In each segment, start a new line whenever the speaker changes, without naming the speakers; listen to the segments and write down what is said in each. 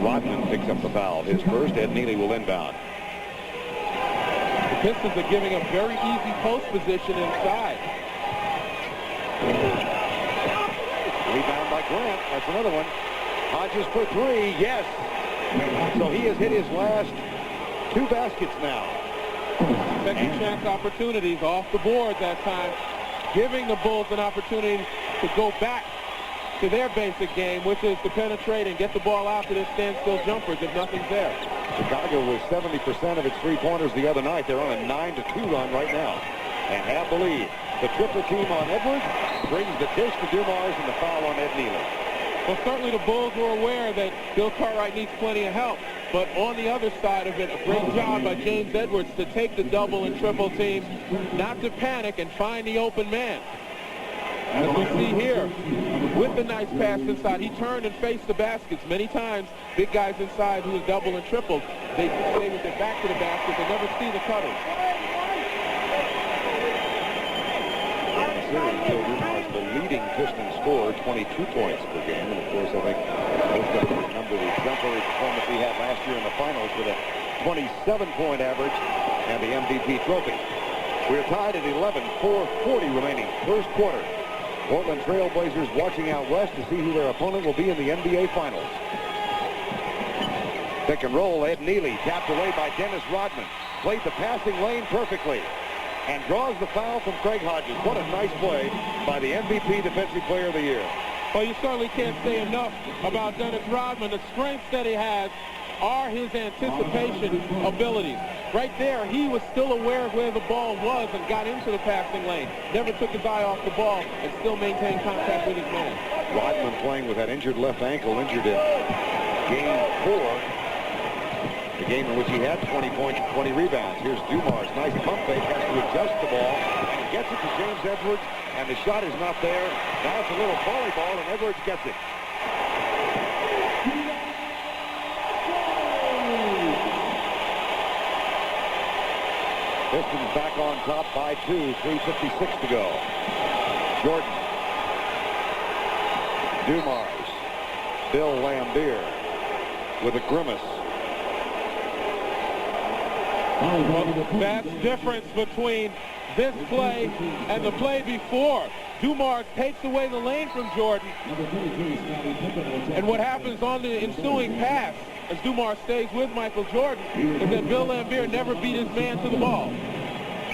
Rodman picks up the foul. His first. Ed Nealy will inbound.
The Pistons are giving a very easy post position inside.
Rebound by Grant. That's another one. Hodges for three. Yes. So he has hit his last 2 baskets now.
Second chance opportunities off the board that time, giving the Bulls an opportunity to go back to their basic game, which is to penetrate and get the ball out to their standstill jumpers if nothing's there.
Chicago was 70% of its three-pointers the other night. They're on a 9-2 run right now and have the lead. The triple team on Edwards brings the dish to Dumars and the foul on Ed Nealy.
Well, certainly the Bulls were aware that Bill Cartwright needs plenty of help. But on the other side of it, a great job by James Edwards to take the double and triple team, not to panic and find the open man. As we see here, with the nice pass inside, he turned and faced the baskets many times. Big guys inside who is double and triple, they stay with their back to the basket. They never see the cutters.
Bill Dumars, the leading Pistons scorer, 22 points per game. And of course, I think most of them remember the exemplary performance he had last year in the finals with a 27-point average and the MVP trophy. We're tied at 11, 4:40 remaining, first quarter. Portland Trail Blazers watching out west to see who their opponent will be in the NBA Finals. Pick and roll, Ed Nealy tapped away by Dennis Rodman. Played the passing lane perfectly and draws the foul from Craig Hodges. What a nice play by the MVP Defensive Player of the Year.
Well, you certainly can't say enough about Dennis Rodman. The strengths that he has are his anticipation abilities. Right there, he was still aware of where the ball was and got into the passing lane. Never took his eye off the ball and still maintained contact with his man.
Rodman playing with that injured left ankle, injured in Game 4. The game in which he had 20 points and 20 rebounds. Here's Dumars. Nice pump fake. Has to adjust the ball. And he gets it to James Edwards. And the shot is not there. Now it's a little volleyball, and Edwards gets it. Pistons back on top by 2. 3:56 to go. Jordan. Dumars. Bill Laimbeer with a grimace.
Well, that's the difference between this play and the play before. Dumars takes away the lane from Jordan. And what happens on the ensuing pass, as Dumars stays with Michael Jordan, is that Bill Laimbeer never beat his man to the ball.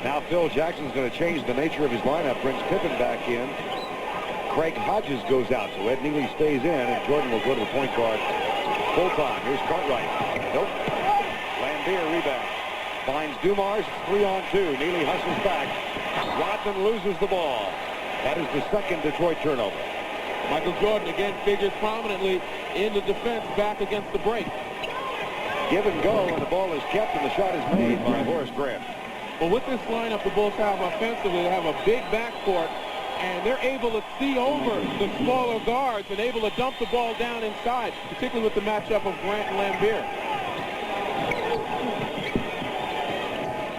Now Phil Jackson's going to change the nature of his lineup, brings Pippen back in. Craig Hodges goes out, so Ed Nealy stays in, and Jordan will go to the point guard full time. Here's Cartwright. Nope. Laimbeer rebound. Finds Dumars, 3-on-2. Nealy hustles back. Rodman loses the ball. That is the second Detroit turnover.
Michael Jordan again figures prominently in the defense back against the break.
Give and go, and the ball is kept, and the shot is made by Horace Grant.
Well, with this lineup the Bulls have offensively, they have a big backcourt, and they're able to see over the smaller guards and able to dump the ball down inside, particularly with the matchup of Grant and Laimbeer.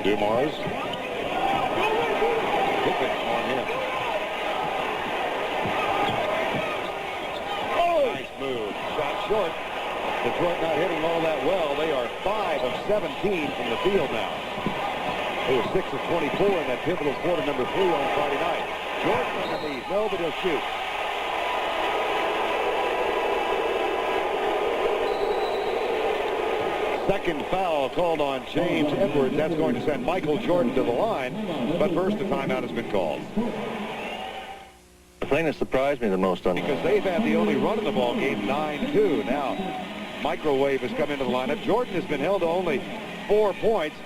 Dumars. Pippen on him. Oh, nice move. Shot short. Detroit not hitting all that well. They are 5 of 17 from the field now. They were 6 of 24 in that pivotal quarter number 3 on Friday night. Jordan underneath. No, but he'll shoot. Second foul called on James Edwards. That's going to send Michael Jordan to the line. But first, a timeout has been called.
The thing that surprised me the most on
because they've had the only run in the ball game, 9-2. Now, Microwave has come into the lineup. Jordan has been held to only 4 points.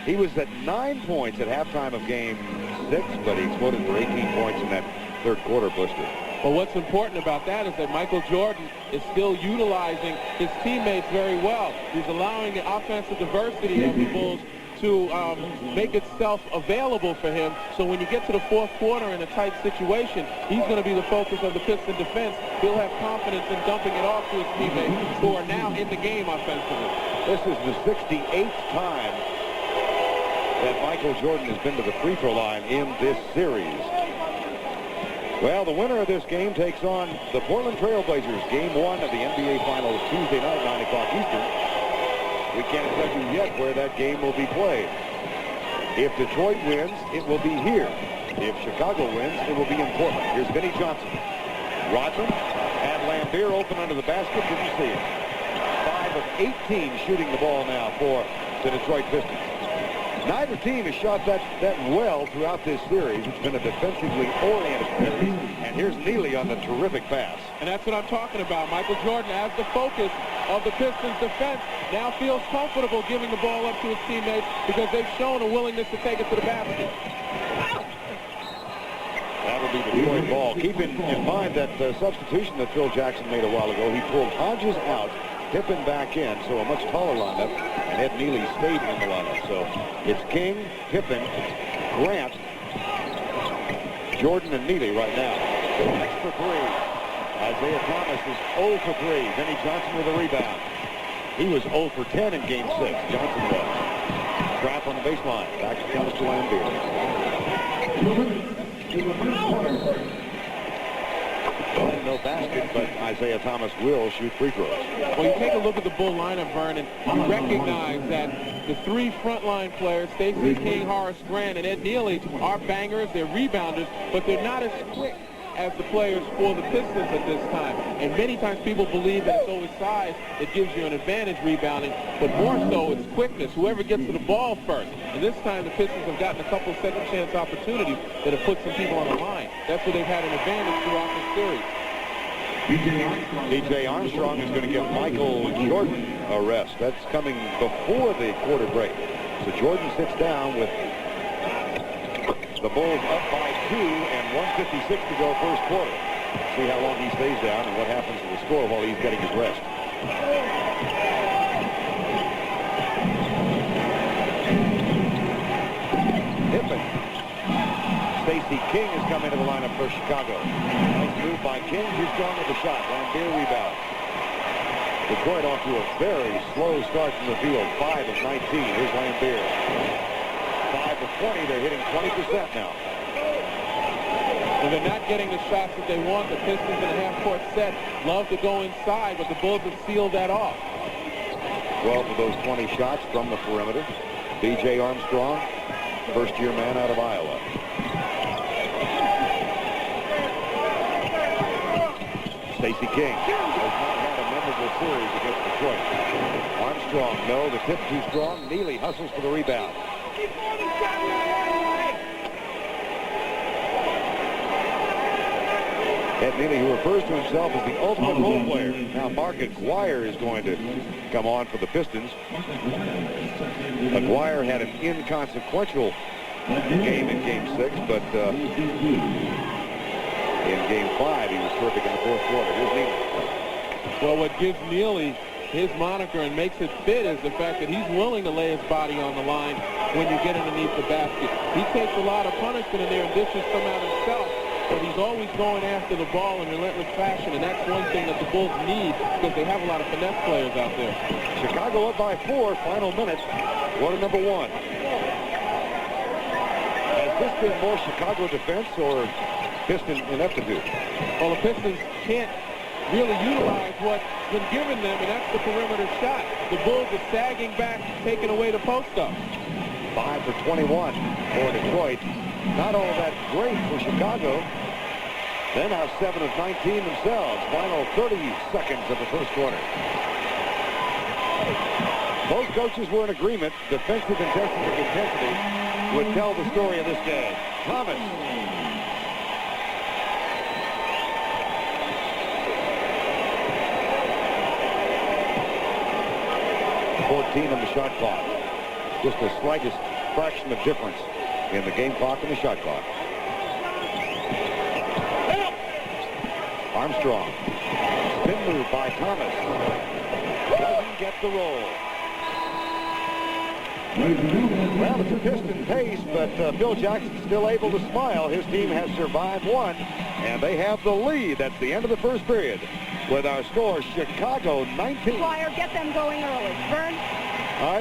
He was at 9 points at halftime of game 6, but he exploded for 18 points in that third quarter blister.
Well, what's important about that is that Michael Jordan is still utilizing his teammates very well. He's allowing the offensive diversity of the Bulls to make itself available for him. So when you get to the fourth quarter in a tight situation, he's going to be the focus of the Piston defense. He'll have confidence in dumping it off to his teammates who are now in the game offensively.
This is the 68th time that Michael Jordan has been to the free throw line in this series. Well, the winner of this game takes on the Portland Trailblazers. Game 1 of the NBA Finals Tuesday night, 9 o'clock Eastern. We can't tell you yet where that game will be played. If Detroit wins, it will be here. If Chicago wins, it will be in Portland. Here's Vinnie Johnson. Rodman had Lambeer open under the basket. Didn't see it. 5 of 18 shooting the ball now for the Detroit Pistons. Neither team has shot that well throughout this series. It's been a defensively oriented series. And here's Neely on the terrific pass.
And that's what I'm talking about. Michael Jordan, as the focus of the Pistons defense, now feels comfortable giving the ball up to his teammates because they've shown a willingness to take it to the basket.
That'll be the Detroit ball. Keep in mind that substitution that Phil Jackson made a while ago. He pulled Hodges out, Pippen back in, so a much taller lineup, and Ed Neely stayed in the lineup. So it's King, Pippen, Grant, Jordan, and Neely right now. Next for 3. Isaiah Thomas is 0 for 3. Vinnie Johnson with a rebound. He was 0 for 10 in Game 6. Johnson was. Trap on the baseline. Back to Thomas to Lambeer. No basket, but Isaiah Thomas will shoot free throws.
Well, you take a look at the Bull lineup, Vernon, you recognize that the 3 frontline players, Stacey King, Horace Grant, and Ed Neely, are bangers, they're rebounders, but they're not as quick as the players for the Pistons at this time. And many times people believe that it's always size that gives you an advantage rebounding, but more so it's quickness, whoever gets to the ball first. And this time the Pistons have gotten a couple of second chance opportunities that have put some people on the line. That's where they've had an advantage throughout the series.
B.J. Armstrong is going to give Michael Jordan a rest. That's coming before the quarter break. So Jordan sits down with the Bulls up by 2 and 1:56 to go first quarter. See how long he stays down and what happens to the score while he's getting his rest. Pippen. Stacey King has come into the lineup for Chicago. Nice move by King. Too strong with the shot. Lambeer rebound. Detroit off to a very slow start from the field. 5 of 19. Here's Lambeer. 5 of 20. They're hitting 20% now.
And they're not getting the shots that they want. The Pistons in a half-court set love to go inside, but the Bulls have sealed that off.
12 of those 20 shots from the perimeter. B.J. Armstrong, first-year man out of Iowa. Stacey King has not had a memorable series against Detroit. Armstrong, no, the tip too strong. Neely hustles for the rebound. Ed Neely, who refers to himself as the ultimate role player. Now Mark Aguirre is going to come on for the Pistons. Aguirre had an inconsequential game in Game 6, but in Game 5 he was terrific in the fourth quarter. Here's Neely.
Well, what gives Neely his moniker and makes it fit is the fact that he's willing to lay his body on the line when you get underneath the basket. He takes a lot of punishment in there and dishes some out himself. But he's always going after the ball in relentless fashion, and that's one thing that the Bulls need because they have a lot of finesse players out there.
Chicago up by 4, final minutes, quarter number 1. Has this been more Chicago defense or Piston ineptitude?
Well, the Pistons can't really utilize what's been given them, and that's the perimeter shot. The Bulls are sagging back, taking away the post-up.
5 for 21 for Detroit. Not all that great for Chicago. They're now 7 of 19 themselves. Final 30 seconds of the first quarter. Both coaches were in agreement. Defensive intensity would tell the story of this game. Thomas. .14 on the shot clock. Just the slightest fraction of difference in the game clock and the shot clock. Armstrong. Spin move by Thomas. Doesn't get the roll. Well, it's a Piston pace, but Phil Jackson's still able to smile. His team has survived one, and they have the lead. That's the end of the first period. With our score, Chicago 19.
Flyer, get them going early. Vern?
All right.